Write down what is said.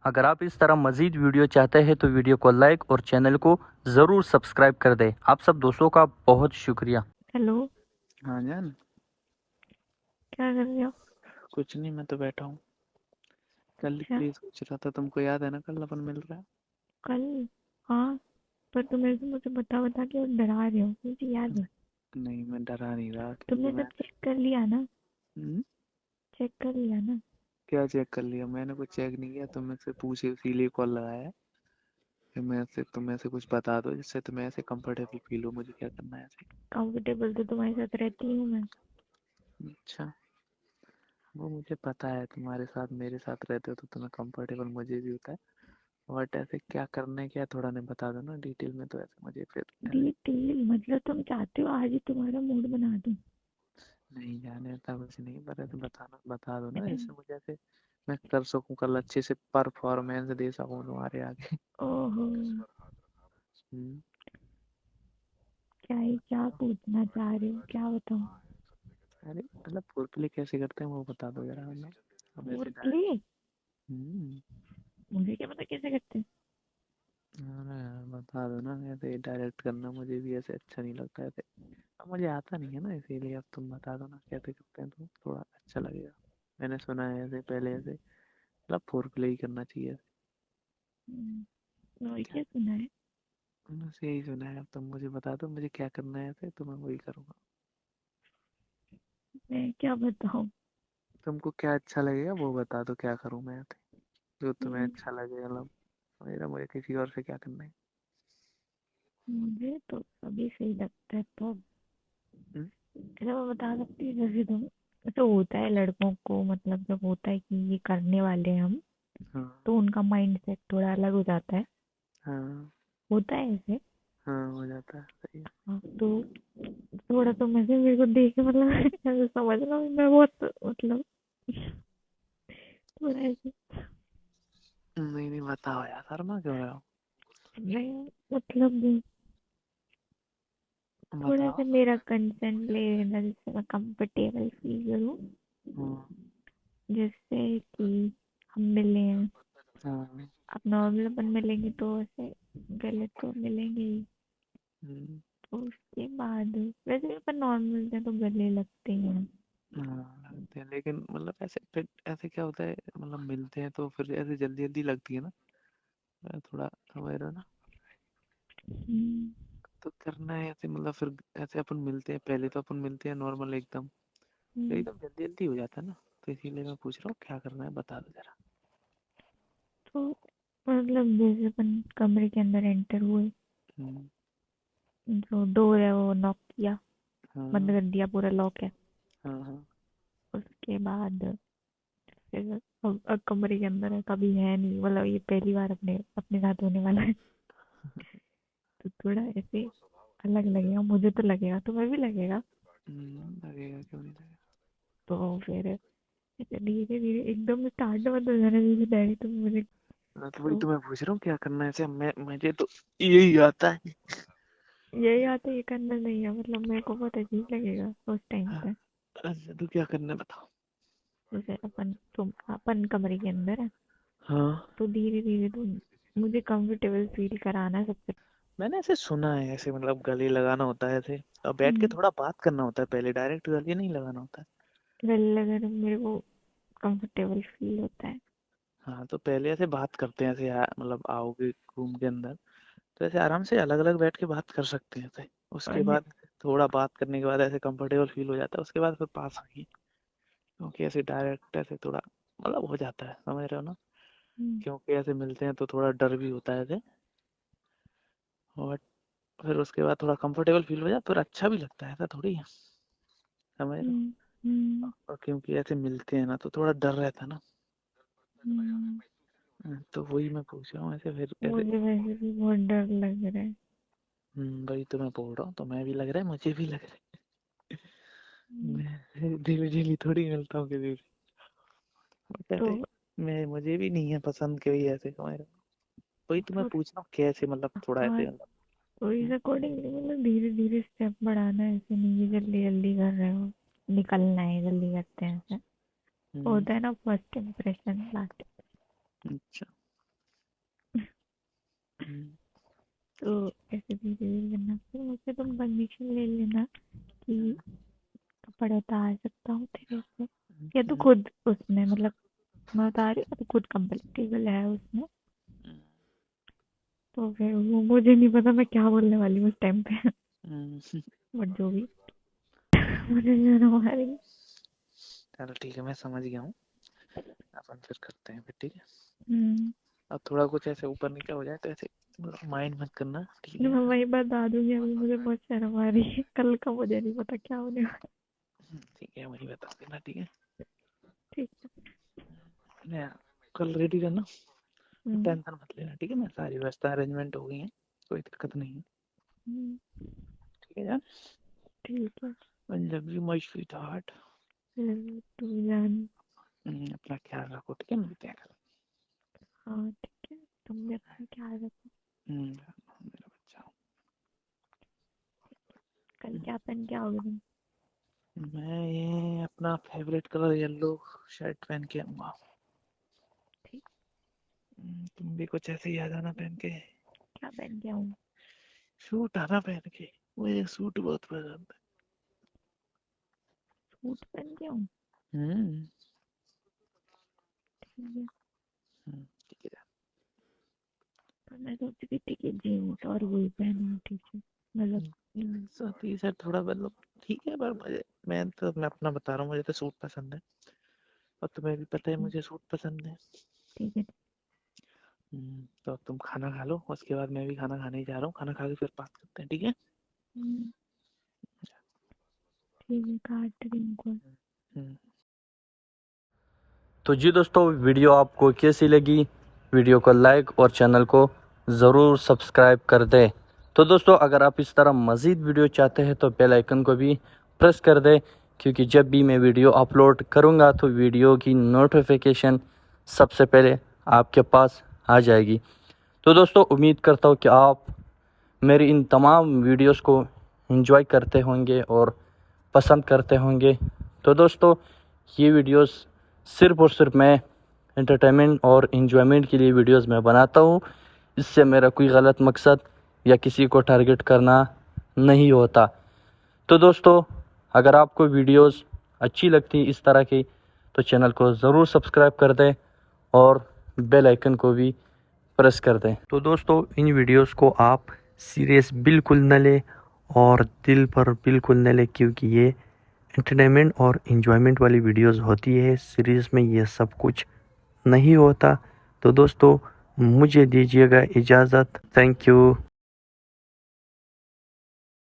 अगर आप इस तरह मजीद वीडियो चाहते हैं तो वीडियो को लाइक और चैनल को ज़रूर सब्सक्राइब कर दें। आप सब दोस्तों का बहुत शुक्रिया। हेलो, हाँ जान, क्या कर रहे हो? कुछ नहीं, मैं तो बैठा हूँ। कल अच्छा, प्लीज सोच रहा था, तुमको याद है ना कल अपन मिल रहा है। कल? हाँ, पर तुम मेरे को मुझे बता के और डरा रहे हो, मुझे याद है। नहीं, मैं डरा नहीं रहा क्योंकि तुमने मैं सब चेक कर लिया ना? हम्म, चेक कर लिया ना? क्या चेक कर लिया? मैंने कुछ चेक नहीं किया, तुम मुझसे पूछे इसीलिए कॉल लगाया है कि तुम ऐसे कुछ बता दो जिससे तुम्हें ऐसे कंफर्टेबल फील हो। मुझे क्या करना है ऐसे। कंफर्टेबल तो तुम्हारे साथ रहती हूँ मैं। अच्छा, वो मुझे पता है, तुम्हारे साथ मेरे साथ रहते हो तो तुम्हें कंफर्टेबल मुझे भी होता है। बट ऐसे क्या करना है, क्या थोड़ा नहीं बता दो ना डिटेल में, तो ऐसे मुझे फिर ऐसे डिटेल मतलब तुम चाहते हो आज ही तुम्हारा मूड बना दूँ? नहीं जाने ऐसा कुछ नहीं, पर ऐसे बता दो ना, अरे, जैसे मुझे ऐसे मैं कर सकूं, कल अच्छे से परफॉर्मेंस दे सकूं तुम्हारे आगे। ओहो, हम्म, क्या पूछना चाह रहे हो, क्या बताऊँ? अरे मतलब फोरप्ले कैसे करते हैं वो बता दो जरा हमें। हम और ऐसे प्ले? हम्म, मुझे क्या पता कैसे करते हैं। अरे यार बता दो ना, ऐसे डायरेक्ट करना मुझे भी ऐसे अच्छा नहीं लगता है ऐसे। अब मुझे आता नहीं है ना, इसीलिए अब तुम बता दो ना कैसे करते हैं तो थोड़ा अच्छा लगेगा। मैंने सुना है ऐसे पहले ऐसे मतलब फोरप्ले ही करना चाहिए। और क्या? क्या सुना है? बस यही सुना है, अब तुम मुझे बता दो मुझे क्या करना है ऐसे, तो मैं वही करूँगा। मैं क्या बताऊँ? तुमको क्या अच्छा लगेगा वो बता दो, क्या करूँ मैं ऐसे जो तुम्हें अच्छा लगे। मतलब मुझे किसी और से क्या करना है। मुझे तो अभी सही लगता है तो हम्म, ऐसा मैं बता सकती हूँ। जैसे तुम, ऐसा होता है लड़कों को, मतलब जब होता है कि ये करने वाले हैं हम, हाँ तो उनका माइंड सेट थोड़ा अलग हो जाता है। हाँ होता है ऐसे। हाँ, हो जाता है, सही है। हाँ, तो थोड़ा तो मेरे को देख के मतलब ऐसे समझ लो मैं बहुत मतलब थोड़ा ऐसे नहीं नहीं, बताओ यार, शर्मा क्यों रहे हो? नहीं, मतलब थोड़ा बताओ। सा मेरा कंसेंट ले लेना जिससे मैं कंफर्टेबल फील करूँ। हाँ जैसे कि हम मिले हैं, हाँ, अब नॉर्मल अपन मिलेंगे तो ऐसे गले तो मिलेंगे ही। हम्म, तो उसके बाद वैसे भी अपन नॉर्मल हैं तो गले लगते ही हैं। हाँ लगते हैं, लेकिन मतलब ऐसे फिर ऐसे क्या होता है, मतलब मिलते हैं तो फिर ऐसे जल्दी जल्दी लगती है ना, थोड़ा समझ रहे हो ना। हम्म, तो करना है ऐसे, मतलब फिर ऐसे अपन मिलते हैं, पहले तो अपन मिलते हैं नॉर्मल एकदम, फिर हम्म। एकदम जल्दी जल्दी हो जाता है ना। तो इसीलिए मैं पूछ रहा हूँ क्या करना है, बता दो जरा। तो मतलब जैसे अपन कमरे के अंदर एंटर हुए, हम्म, जो डोर है वो नॉक किया, बंद हाँ कर दिया, पूरा लॉक है। हाँ हाँ, उसके बाद फिर अब कमरे के अंदर है, कभी है नहीं, मतलब ये पहली बार अपने अपने साथ होने वाला है। तो थोड़ा ऐसे अलग लगेगा, मुझे तो लगेगा, तुम्हें भी लगेगा। लगेगा, क्यों नहीं लगेगा। तो फिर ऐसे धीरे धीरे एकदम स्टार्ट मत हो जाना जैसे डायरेक्ट तुम मुझे। तो वही तो तो मैं पूछ रहा हूँ क्या करना है ऐसे, मुझे तो यही आता है। यही आता है, ये करना नहीं है, मतलब मेरे को बहुत अजीब लगेगा उस टाइम पे। अच्छा तो क्या करना है बताओ। जैसे अपन कमरे के अंदर है, हाँ, तो धीरे धीरे तुम मुझे कंफर्टेबल फील कराना है सबसे। मैंने ऐसे सुना है ऐसे, मतलब गले लगाना होता है ऐसे, और बैठ के हम्म, थोड़ा बात करना होता है पहले, डायरेक्ट गले नहीं लगाना होता है। गले लगा मेरे को कंफर्टेबल फील होता है। हाँ तो पहले ऐसे बात करते हैं ऐसे, मतलब आओगे रूम के अंदर तो ऐसे आराम से अलग अलग बैठ के बात कर सकते हैं ऐसे। उसके और बाद थोड़ा बात करने के बाद ऐसे कंफर्टेबल फील हो जाता है, उसके बाद फिर पास आइए, क्योंकि ऐसे डायरेक्ट ऐसे थोड़ा मतलब हो जाता है, समझ रहे हो ना। हम्म, क्योंकि ऐसे मिलते हैं तो थोड़ा डर भी होता है ऐसे, और फिर उसके बाद थोड़ा कंफर्टेबल फील हो जाता है, फिर अच्छा भी लगता है, ऐसा थोड़ी है, समझ रहे हम्म, हम्म, हो। और क्योंकि ऐसे मिलते हैं ना तो थोड़ा डर रहता है ना। हम्म। तो वही मैं पूछ रहा हूँ ऐसे फिर ऐसे। मुझे वैसे भी बहुत डर लग रहा है। वही तो मैं बोल रहा हूँ, तो मैं भी लग रहा है, मुझे भी लग रहा है। हम्म, मैं दिली दिली थोड़ी मिलता हूँ किसी से, बट तो ऐसे मैं मुझे भी नहीं है पसंद कोई ऐसे, समझ रहे हो। वही तो मैं तो पूछ रहा हूँ कैसे, मतलब थोड़ा हाँ, ऐसे मतलब। तो इस हम्म, अकॉर्डिंगली मतलब धीरे धीरे स्टेप बढ़ाना है, ऐसे नहीं है जल्दी जल्दी कर रहे हो, निकलना है जल्दी करते हैं ऐसे। हम्म, होता है ना, फर्स्ट इम्प्रेशन लास्ट। अच्छा तुम परमिशन ले लेना कि कपड़े उतार सकता हूँ तेरे से, या तू खुद उसमें मतलब मैं उतार रही हूँ तो खुद कंफर्टेबल है उसमें, तो फिर वो मुझे नहीं पता मैं क्या बोलने वाली हूँ उस टाइम पे। बट जो भी मुझे शर्म आ रही है। चल ठीक है, मैं समझ गया हूँ। अपन फिर करते हैं फिर, ठीक है। हम्म, अब थोड़ा कुछ ऐसे ऊपर नीचे हो जाए तो ऐसे माइंड मत करना, ठीक मैं है। वही बता दूंगी, अभी मुझे बहुत शर्म आ रही है, कल का मुझे नहीं पता क्या होने वाला है। ठीक है, वही बता देना, ठीक है। ठीक है। मैं कल रेडी करना, हम्म, टेंशन मत लेना, ठीक है। मैं सारी व्यवस्था अरेंजमेंट हो गई है, कोई दिक्कत नहीं है, हम्म, ठीक है यार। ठीक है। I love you my sweetheart। तू जान। अपना ख्याल रखो, ठीक है। मिलते हैं कल। हाँ ठीक है, तुम भी अपना ख्याल रखो। मेरा बच्चा। कल क्या पहन के आओगे तुम? मैं ये अपना फेवरेट कलर येलो शर्ट पहन के आऊंगा। ठीक। तुम भी कुछ ऐसे ही आ जाना पहन के। क्या पहन के आऊँ? सूट आना पहन के, मुझे सूट बहुत पसंद सूट पहन के आऊँ? है। ठीक है। ठीक है। पर मैं सोच रही थी कि जीन्स और वही पहनूं, ठीक है मतलब। टी शर्ट थोड़ा मतलब ठीक है, पर मैं अपना बता रहा हूँ, मुझे तो सूट पसंद है, और तुम्हें भी पता है मुझे सूट पसंद है। ठीक है। तो अब तुम खाना खा लो, उसके बाद मैं भी खाना खाने ही जा रहा हूँ। खाना खा के फिर बात करते हैं, ठीक है। हम्म, ठीक है, काट रही हूँ कॉल। हम्म। तो जी दोस्तों, वीडियो आपको कैसी लगी? वीडियो को लाइक और चैनल को ज़रूर सब्सक्राइब कर दें। तो दोस्तों, अगर आप इस तरह मज़ीद वीडियो चाहते हैं तो बेल आइकन को भी प्रेस कर दें, क्योंकि जब भी मैं वीडियो अपलोड करूंगा तो वीडियो की नोटिफिकेशन सबसे पहले आपके पास आ जाएगी। तो दोस्तों, उम्मीद करता हूँ कि आप मेरी इन तमाम वीडियोस को एंजॉय करते होंगे और पसंद करते होंगे। तो दोस्तों, ये वीडियोस सिर्फ़ और सिर्फ मैं एंटरटेनमेंट और एंजॉयमेंट के लिए वीडियोस मैं बनाता हूँ। इससे मेरा कोई गलत मकसद या किसी को टारगेट करना नहीं होता। तो दोस्तों, अगर आपको वीडियोस अच्छी लगती इस तरह की तो चैनल को ज़रूर सब्सक्राइब कर दें और बेल आइकन को भी प्रेस कर दें। तो दोस्तों, इन वीडियोस को आप सीरियस बिल्कुल न लें और दिल पर बिल्कुल न लें, क्योंकि ये एंटरटेनमेंट और एंजॉयमेंट वाली वीडियोस होती है। सीरीज़ में ये सब कुछ नहीं होता। तो दोस्तों, मुझे दीजिएगा इजाज़त। Thank you.